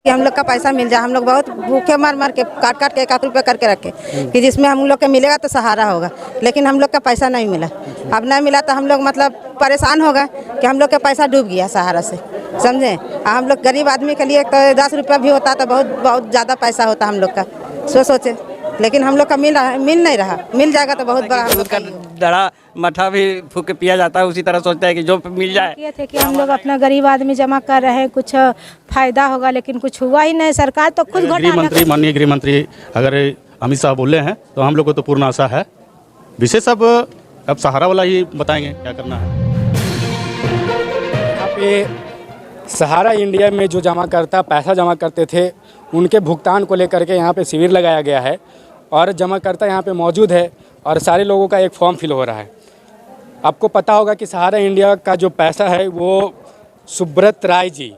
कि हम लोग का पैसा मिल जाए। हम लोग बहुत भूखे मार मार के काट काट के 1 रुपये करके रखे कि जिसमें हम लोग के मिलेगा तो सहारा होगा, लेकिन हम लोग का पैसा नहीं मिला। अब नहीं मिला तो हम लोग मतलब परेशान हो गए कि हम लोग का पैसा डूब गया सहारा से, समझे। हम लोग गरीब आदमी के लिए तो 10 रुपया भी होता तो बहुत ज़्यादा पैसा होता हम लोग का, सोचे, लेकिन हम लोग का मिल नहीं रहा। मिल जाएगा तो बहुत बड़ा हम लोग का दड़ा मठा भी फूक के पिया जाता है, उसी तरह सोचते हैं कि जो मिल जाए। ये थे कि हम लोग अपना गरीब आदमी जमा कर रहे हैं, कुछ फायदा होगा, लेकिन कुछ हुआ ही नहीं। सरकार तो खुद माननीय गृह मंत्री अगर अमित शाह बोले हैं तो हम लोग को तो पूर्ण आशा है। विशेष अब सहारा वाला ही बताएंगे क्या करना है। यहाँ पे सहारा इंडिया में जो पैसा जमा करते थे, उनके भुगतान को लेकर के यहाँ पे शिविर लगाया गया है और जमाकर्ता यहाँ पे मौजूद है और सारे लोगों का एक फॉर्म फिल हो रहा है। आपको पता होगा कि सहारा इंडिया का जो पैसा है वो सुब्रत राय जी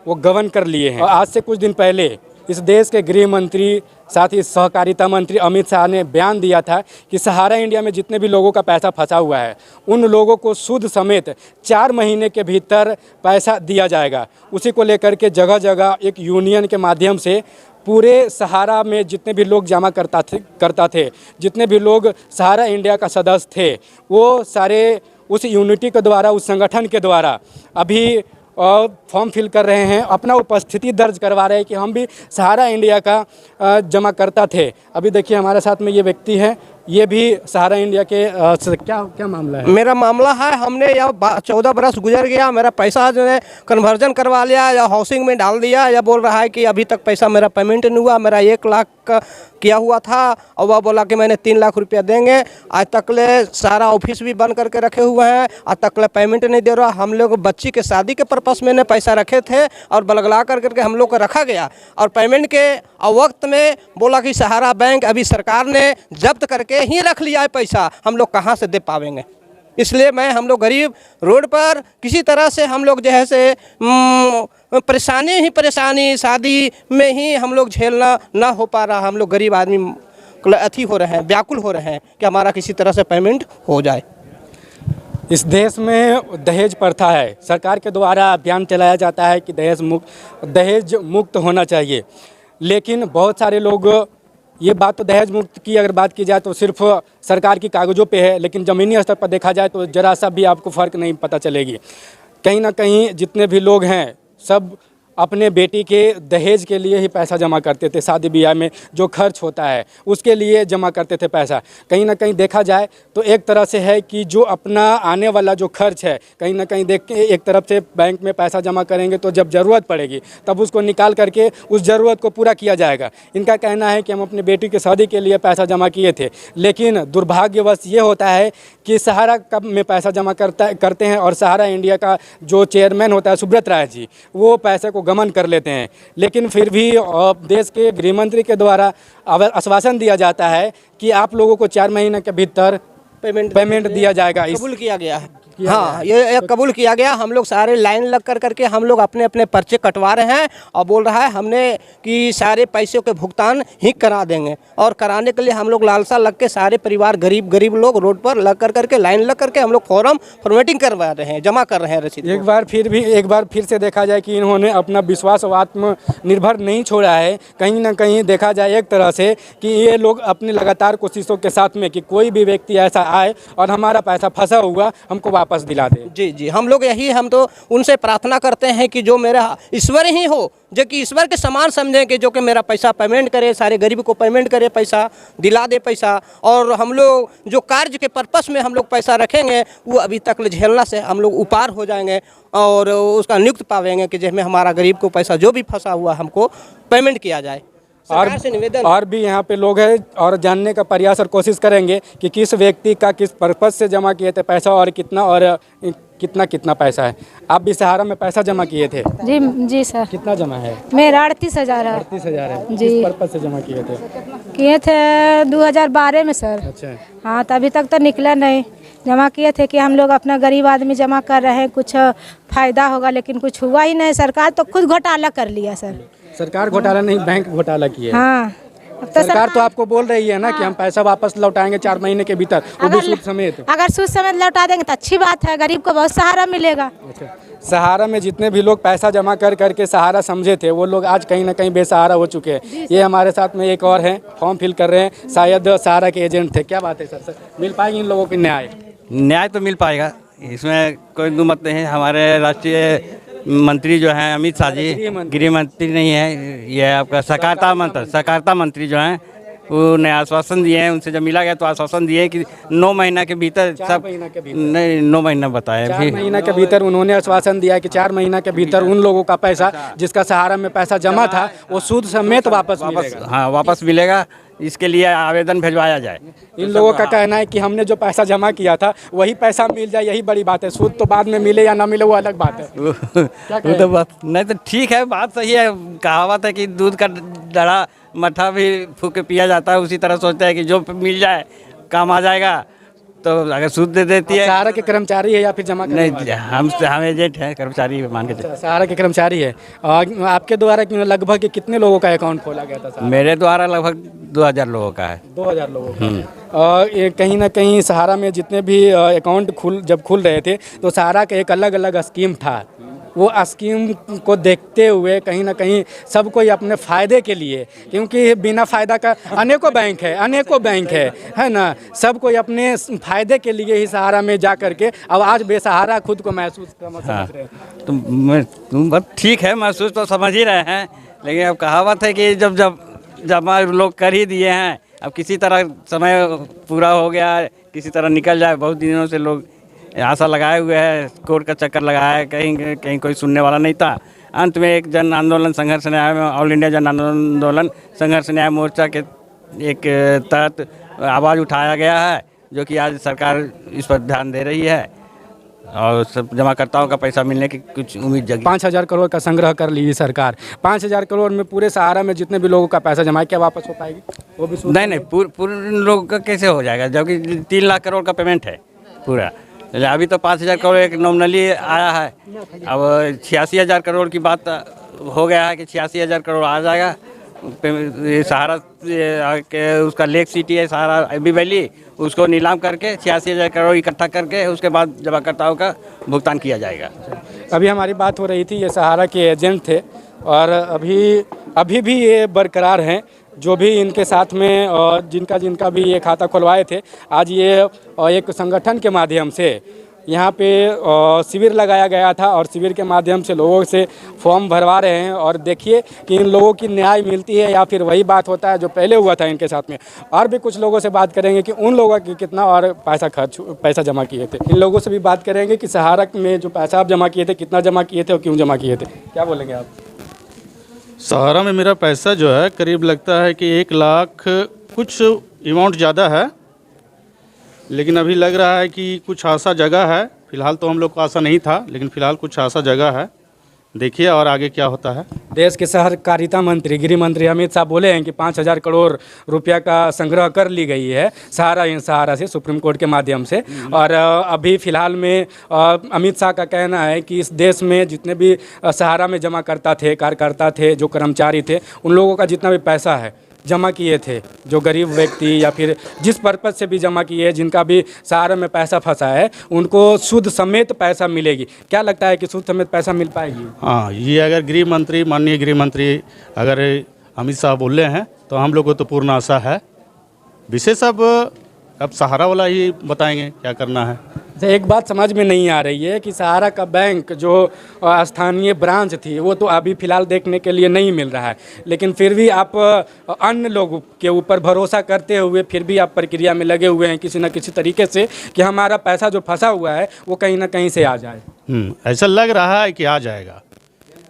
वो गवर्न कर लिए हैं। और आज से कुछ दिन पहले इस देश के गृह मंत्री साथ ही सहकारिता मंत्री अमित शाह ने बयान दिया था कि सहारा इंडिया में जितने भी लोगों का पैसा फंसा हुआ है उन लोगों को सूद समेत 4 महीने के भीतर पैसा दिया जाएगा। उसी को लेकर के जगह जगह एक यूनियन के माध्यम से पूरे सहारा में जितने भी लोग जमा करता थे, जितने भी लोग सहारा इंडिया का सदस्य थे, वो सारे उस यूनिटी के द्वारा, उस संगठन के द्वारा अभी फॉर्म फिल कर रहे हैं, अपना उपस्थिति दर्ज करवा रहे हैं कि हम भी सहारा इंडिया का जमा करता थे। अभी देखिए हमारे साथ में ये व्यक्ति है, ये भी सहारा इंडिया के क्या मामला है? मेरा मामला है, हमने यह 14 बरस गुजर गया, मेरा पैसा जो है कन्वर्जन करवा लिया या हाउसिंग में डाल दिया, या बोल रहा है कि अभी तक पैसा मेरा पेमेंट नहीं हुआ। मेरा 1 लाख का किया हुआ था और वह बोला कि मैंने 3 लाख रुपया देंगे। आज तकले सारा ऑफिस भी बंद करके रखे हुए हैं, आज तकले पेमेंट नहीं दे रहा। हम लोग बच्ची के शादी के पर्पस में ने पैसा रखे थे और बलगला करके हम लोग को रखा गया और पेमेंट के वक्त में बोला कि सहारा बैंक अभी सरकार ने जब्त करके ही रख लिया है पैसा, हम लोग कहाँ से दे पाएंगे। इसलिए हम लोग गरीब रोड पर किसी तरह से हम लोग जो है से परेशानी शादी में ही हम लोग झेलना ना हो पा रहा। हम लोग गरीब आदमी अथी हो रहे हैं, व्याकुल हो रहे हैं कि हमारा किसी तरह से पेमेंट हो जाए। इस देश में दहेज प्रथा है, सरकार के द्वारा अभियान चलाया जाता है कि दहेज मुक्त होना चाहिए, लेकिन बहुत सारे लोग ये बात तो दहेज मुक्त की अगर बात की जाए तो सिर्फ सरकार की कागज़ों पे है, लेकिन ज़मीनी स्तर पर देखा जाए तो ज़रा सा भी आपको फ़र्क नहीं पता चलेगी। कहीं ना कहीं जितने भी लोग हैं सब अपने बेटी के दहेज के लिए ही पैसा जमा करते थे। शादी ब्याह में जो खर्च होता है उसके लिए जमा करते थे पैसा। कहीं ना कहीं देखा जाए तो एक तरह से है कि जो अपना आने वाला जो खर्च है, कहीं ना कहीं देख के एक तरफ से बैंक में पैसा जमा करेंगे तो जब ज़रूरत पड़ेगी तब उसको निकाल करके उस ज़रूरत को पूरा किया जाएगा। इनका कहना है कि हम अपनी बेटी की शादी के लिए पैसा जमा किए थे, लेकिन दुर्भाग्यवश ये होता है कि सहारा कब में पैसा जमा करते हैं और सहारा इंडिया का जो चेयरमैन होता है सुब्रत राय जी, वो पैसे को गमन कर लेते हैं। लेकिन फिर भी देश के गृह मंत्री के द्वारा आश्वासन दिया जाता है कि आप लोगों को 4 महीने के भीतर पेमेंट दिया जाएगा। कबूल किया गया है। हाँ, ये कबूल किया गया। हम लोग सारे लाइन लग करके हम लोग अपने अपने पर्चे कटवा रहे हैं और बोल रहा है हमने कि सारे पैसों के भुगतान ही करा देंगे, और कराने के लिए हम लोग लालसा लग के सारे परिवार गरीब लोग रोड पर लग करके लाइन लग करके हम लोग फॉर्मेटिंग करवा रहे हैं, जमा कर रहे हैं रसीद। एक बार फिर से देखा जाए कि इन्होंने अपना विश्वास आत्मनिर्भर नहीं छोड़ा है। कहीं ना कहीं देखा जाए एक तरह से कि ये लोग अपनी लगातार कोशिशों के साथ में कि कोई भी व्यक्ति ऐसा आए और हमारा पैसा फंसा हुआ हमको वापस दिला दे। जी, हम लोग हम तो उनसे प्रार्थना करते हैं कि जो मेरा ईश्वर ही हो, जो कि ईश्वर के समान समझें कि जो कि मेरा पैसा पेमेंट करे, सारे गरीब को पेमेंट करे, पैसा दिला दे पैसा। और हम लोग जो कार्य के पर्पस में हम लोग पैसा रखेंगे वो अभी तक झेलना से हम लोग ऊपार हो जाएंगे और उसका नियुक्त पावेंगे कि जिसमें हमारा गरीब को पैसा जो भी फंसा हुआ हमको पेमेंट किया जाए। सरकार से निवेदन और भी यहाँ पे लोग हैं और जानने का प्रयास और कोशिश करेंगे कि किस व्यक्ति का किस पर्पस से जमा किए थे पैसा और कितना पैसा है। आप भी सहारा में पैसा जमा किए थे? जी सर। कितना जमा है? मेरा 38,000 है। 38,000 है जी। किस पर्पस से जमा किए थे 2012 में सर। अच्छा। हाँ, तो अभी तक तो निकला नहीं। जमा किए थे कि हम लोग अपना गरीब आदमी जमा कर रहे हैं, कुछ फायदा होगा, लेकिन कुछ हुआ ही नहीं। सरकार तो खुद घोटाला कर लिया सर। सरकार घोटाला नहीं, बैंक घोटाला किया। हाँ, सरकार तो आपको बोल रही है ना कि हम पैसा वापस लौटाएंगे 4 महीने के भीतर, वो भी सूद समेत। अगर सूद समेत लौटा देंगे तो अच्छी बात है, गरीब को बहुत सहारा मिलेगा। अच्छा, सहारा में जितने भी लोग पैसा जमा कर करके सहारा समझे थे वो लोग आज कहीं ना कहीं बेसहारा हो चुके हैं। ये हमारे साथ में एक और हैं, फॉर्म फिल कर रहे हैं, शायद सहारा के एजेंट थे। क्या बात है सर, मिल पाएगी इन लोगों को न्याय? न्याय तो मिल पाएगा, इसमें कोई दो मत नहीं है। हमारे राष्ट्रीय मंत्री जो हैं अमित शाह जी, गृह मंत्री नहीं है, ये आपका सहकारिता मंत्री जो हैं उन्होंने आश्वासन दिए हैं। उनसे जब मिला गया तो आश्वासन दिए कि 9 महीना के भीतर सब, नहीं 9 महीना बताया, 4 महीना के भीतर उन्होंने आश्वासन दिया कि 4 महीना के भीतर उन लोगों का पैसा जिसका सहारा में पैसा जमा था वो सूद समेत वापस मिलेगा। हाँ, वापस मिलेगा। इसके लिए आवेदन भिजवाया जाए। इन लोगों का कहना है कि हमने जो पैसा जमा किया था वही पैसा मिल जाए, यही बड़ी बात है। सूद तो बाद में मिले या ना मिले वो अलग बात है। वो तो बात नहीं, तो ठीक है, बात सही है। कहावत है कि दूध का दड़ा मट्ठा भी फूंक के पिया जाता है, उसी तरह सोचते हैं कि जो मिल जाए काम आ जाएगा। तो अगर सूद दे देती है, सहारा के कर्मचारी है या फिर जमा नहीं, हम एजेंट हैं, कर्मचारी मान के चलिए। सहारा के कर्मचारी है। और आपके द्वारा लगभग कितने लोगों का अकाउंट खोला गया था? मेरे द्वारा लगभग 2000 लोगों का है। 2000 लोगों का। और ये कहीं ना कहीं सहारा में जितने भी अकाउंट जब खुल रहे थे तो सहारा का एक अलग अलग स्कीम था। वो स्कीम को देखते हुए कहीं ना कहीं सबको अपने फ़ायदे के लिए, क्योंकि बिना फ़ायदा का अनेकों बैंक है ना, सबको अपने फ़ायदे के लिए ही सहारा में जा करके अब आज बेसहारा खुद को महसूस समझ रहे हैं। तुम बात ठीक है, महसूस तो समझ ही रहे हैं, लेकिन अब कहावत है कि जब हमारे लोग कर ही दिए हैं, अब किसी तरह समय पूरा हो गया, किसी तरह निकल जाए। बहुत दिनों से लोग आशा लगाए हुए हैं, कोर्ट का चक्कर लगाया है, कहीं कोई सुनने वाला नहीं था। अंत में एक जन आंदोलन संघर्ष न्याय में ऑल इंडिया जन आंदोलन संघर्ष न्याय मोर्चा के एक तहत आवाज़ उठाया गया है, जो कि आज सरकार इस पर ध्यान दे रही है और सब जमाकर्ताओं का पैसा मिलने की कुछ उम्मीद जगी। 5000 करोड़ का संग्रह कर ली सरकार। 5000 करोड़ में पूरे सहारा में जितने भी लोगों का पैसा जमा है क्या वापस हो पाएगी? वो भी नहीं, पूरे लोगों का कैसे हो जाएगा, जबकि 3 लाख करोड़ का पेमेंट है पूरा। अभी तो 5000 करोड़ एक नॉमिनली आया है। अब 86,000 करोड़ की बात हो गया है कि 86,000 करोड़ आ जाएगा। सहारा के उसका लेक सिटी है सहारा अभी वैली, उसको नीलाम करके 86,000 करोड़ इकट्ठा करके उसके बाद जमाकर्ताओं का भुगतान किया जाएगा। अभी हमारी बात हो रही थी, ये सहारा के एजेंट थे और अभी भी ये बरकरार हैं, जो भी इनके साथ में जिनका भी ये खाता खुलवाए थे। आज ये एक संगठन के माध्यम से यहाँ पे शिविर लगाया गया था और शिविर के माध्यम से लोगों से फॉर्म भरवा रहे हैं और देखिए कि इन लोगों की न्याय मिलती है या फिर वही बात होता है जो पहले हुआ था इनके साथ में। और भी कुछ लोगों से बात करेंगे कि उन लोगों की कितना और पैसा जमा किए थे। इन लोगों से भी बात करेंगे कि सहारा में जो पैसा आप जमा किए थे कितना जमा किए थे और क्यों जमा किए थे। क्या बोलेंगे आप? सहारा में मेरा पैसा जो है करीब लगता है कि 1 लाख कुछ अमाउंट ज़्यादा है, लेकिन अभी लग रहा है कि कुछ आशा जगह है। फिलहाल तो हम लोग को आशा नहीं था, लेकिन फिलहाल कुछ आशा जगह है। देखिए और आगे क्या होता है। देश के सहकारिता मंत्री गृह मंत्री अमित शाह बोले हैं कि 5000 करोड़ रुपया का संग्रह कर ली गई है सहारा से सुप्रीम कोर्ट के माध्यम से। और अभी फ़िलहाल में अमित शाह का कहना है कि इस देश में जितने भी सहारा में जमा करता थे, कार्यकर्ता थे, जो कर्मचारी थे, उन लोगों का जितना भी पैसा है जमा किए थे, जो गरीब व्यक्ति या फिर जिस पर्पज़ से भी जमा किए, जिनका भी सहारा में पैसा फंसा है, उनको सूद समेत पैसा मिलेगी। क्या लगता है कि सूद समेत पैसा मिल पाएगी? हाँ, ये अगर माननीय गृह मंत्री अगर अमित शाह बोल रहे हैं तो हम लोग को तो पूर्ण आशा है। विशेष अब सहारा वाला ही बताएंगे क्या करना है। एक बात समझ में नहीं आ रही है कि सहारा का बैंक जो स्थानीय ब्रांच थी वो तो अभी फ़िलहाल देखने के लिए नहीं मिल रहा है, लेकिन फिर भी आप अन्य लोगों के ऊपर भरोसा करते हुए फिर भी आप प्रक्रिया में लगे हुए हैं किसी न किसी तरीके से कि हमारा पैसा जो फंसा हुआ है वो कहीं ना कहीं से आ जाए। ऐसा लग रहा है कि आ जाएगा।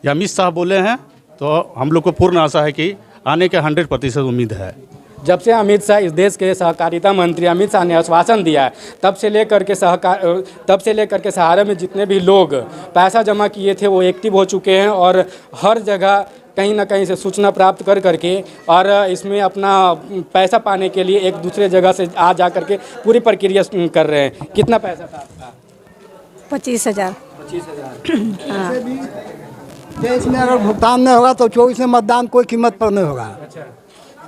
या अमित शाह बोले हैं तो हम लोग को पूर्ण आशा है कि आने के 100% उम्मीद है। जब से अमित शाह, इस देश के सहकारिता मंत्री अमित शाह ने आश्वासन दिया है, तब से लेकर के सहारा में जितने भी लोग पैसा जमा किए थे वो एक्टिव हो चुके हैं और हर जगह कहीं ना कहीं से सूचना प्राप्त कर करके और इसमें अपना पैसा पाने के लिए एक दूसरे जगह से आ जा करके पूरी प्रक्रिया कर रहे हैं। कितना पैसा था आपका? 25,000। 25,000। देश में अगर भुगतान नहीं होगा तो 24 में मतदान कोई कीमत पर नहीं होगा। अच्छा,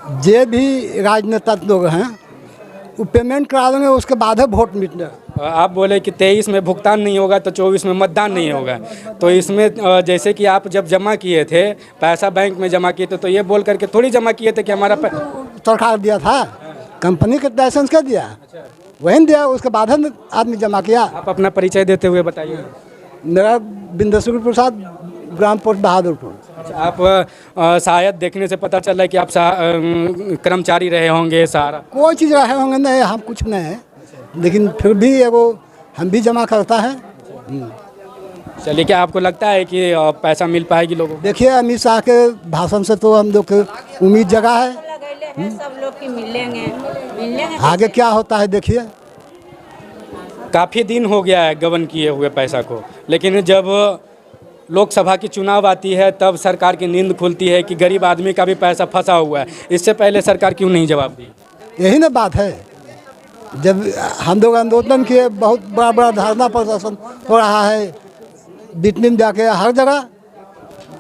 जे भी राजनेता लोग हैं वो पेमेंट करा देंगे, उसके बाद है वोट मिटने। आप बोले कि 23 में भुगतान नहीं होगा तो 24 में मतदान नहीं होगा, तो इसमें जैसे कि आप जब जमा किए थे पैसा बैंक में जमा किए थे तो ये बोल करके थोड़ी जमा किए थे कि हमारा सरकार दिया था, कंपनी के लाइसेंस क्या दिया, वही दिया, उसके बाद है आदमी जमा किया। आप अपना परिचय देते हुए बताइए। मेरा बिंदेश्वर प्रसाद, ग्राम पोस्ट बहादुरपुर। अच्छा, आप शायद देखने से पता चल रहा है कि आप कर्मचारी रहे होंगे सहारा। कोई चीज़ रहे होंगे नहीं, हम कुछ नहीं है, लेकिन फिर भी एगो हम भी जमा करता है। चलिए, क्या आपको लगता है कि पैसा मिल पाएगी लोगों को? देखिए अमित शाह के भाषण से तो हम लोग को उम्मीद जगा है, सब लोग की मिलेंगे। आगे क्या होता है देखिए। काफ़ी दिन हो गया है गबन किए हुए पैसा को, लेकिन जब लोकसभा की चुनाव आती है तब सरकार की नींद खुलती है कि गरीब आदमी का भी पैसा फंसा हुआ है। इससे पहले सरकार क्यों नहीं जवाब दी? यही ना बात है, जब हम लोग आंदोलन किए, बहुत बड़ा बड़ा धरना प्रदर्शन हो रहा है, बिटनीम जाके हर जगह।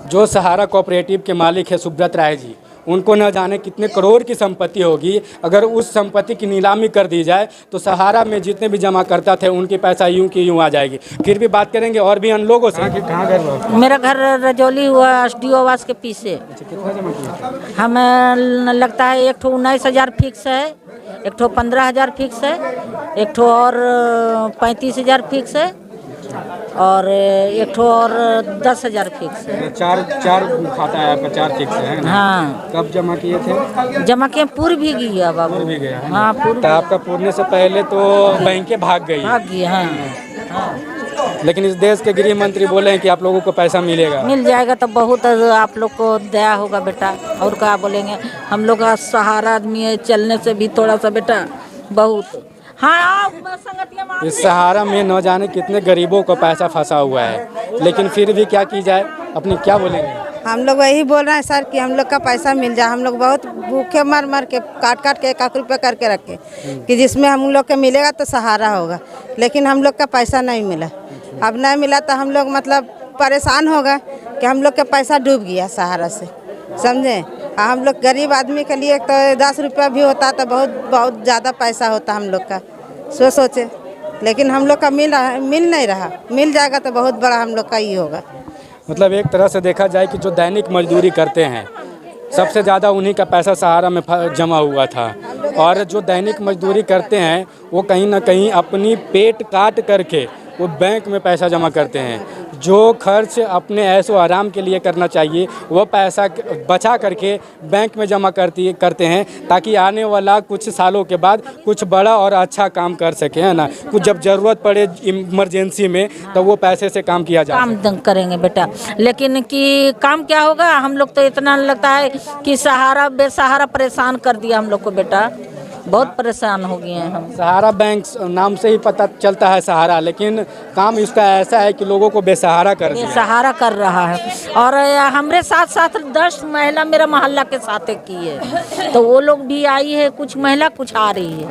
जो सहारा कोऑपरेटिव के मालिक है सुब्रत राय जी, उनको न जाने कितने करोड़ की संपत्ति होगी। अगर उस संपत्ति की नीलामी कर दी जाए तो सहारा में जितने भी जमा करता थे उनके पैसा यूं की यूं आ जाएगी। फिर भी बात करेंगे और भी अन्य लोगों से। कहाँ घर हुआ? मेरा घर रजौली हुआ, SDO आवास के पीछे। कितना जमा किया? हमें लगता है एक ठो 19,000 फिक्स है, एक ठो 15,000 फिक्स है, एक ठो और 35,000 फिक्स है, और एक ठो और 10,000 फिक्स है। चार खाता है आपका, 4 फिक्स है ना? हाँ। कब जमा किए थे? जमा किए, पूरी भी गया बाबू। पूर भी गया है? हाँ, पूरी तो आपका पूरने से पहले तो बैंकें भाग गई। भाग गई। हाँ। लेकिन इस देश के गृह मंत्री बोले हैं कि आप लोगों को पैसा मिलेगा। मिल जाएगा तो बहुत आप लोग को दया होगा बेटा, और क्या बोलेंगे। हम लोग का सहारा आदमी है, चलने से भी थोड़ा सा बेटा बहुत। हाँ, इस सहारा में न जाने कितने गरीबों को पैसा फंसा हुआ है, लेकिन फिर भी क्या की जाए, अपनी क्या बोलेंगे? हम लोग वही बोल रहे हैं सर कि हम लोग का पैसा मिल जाए। हम लोग बहुत भूखे मर मर के काट के 1 रुपये करके रखे कि जिसमें हम लोग के मिलेगा तो सहारा होगा, लेकिन हम लोग का पैसा नहीं मिला। अब नहीं मिला तो हम लोग मतलब परेशान हो गए कि हम लोग का पैसा डूब गया सहारा से, समझे। हम लोग गरीब आदमी के लिए तो 10 रुपया भी होता तो बहुत ज़्यादा पैसा होता हम लोग का, सोचे, लेकिन हम लोग का मिल नहीं रहा। मिल जाएगा तो बहुत बड़ा हम लोग का ही होगा। मतलब एक तरह से देखा जाए कि जो दैनिक मजदूरी करते हैं सबसे ज़्यादा उन्हीं का पैसा सहारा में जमा हुआ था, और जो दैनिक मजदूरी करते हैं वो कहीं ना कहीं अपनी पेट काट करके वो बैंक में पैसा जमा करते हैं। जो खर्च अपने ऐशो आराम के लिए करना चाहिए वो पैसा बचा करके बैंक में जमा करते हैं, ताकि आने वाला कुछ सालों के बाद कुछ बड़ा और अच्छा काम कर सके, है ना। कुछ जब ज़रूरत पड़े इमरजेंसी में तो वो पैसे से काम किया जाए। काम करेंगे बेटा, लेकिन कि काम क्या होगा। हम लोग तो इतना लगता है कि सहारा बेसहारा परेशान कर दिया हम लोग को बेटा, बहुत परेशान हो गए हैं हम। सहारा बैंक नाम से ही पता चलता है सहारा, लेकिन काम इसका ऐसा है कि लोगों को बेसहारा कर दिया। बेसहारा कर रहा है। और हमारे साथ 10 महिला मेरा मोहल्ला के साथ की है, तो वो लोग भी आई है, कुछ महिला कुछ आ रही है।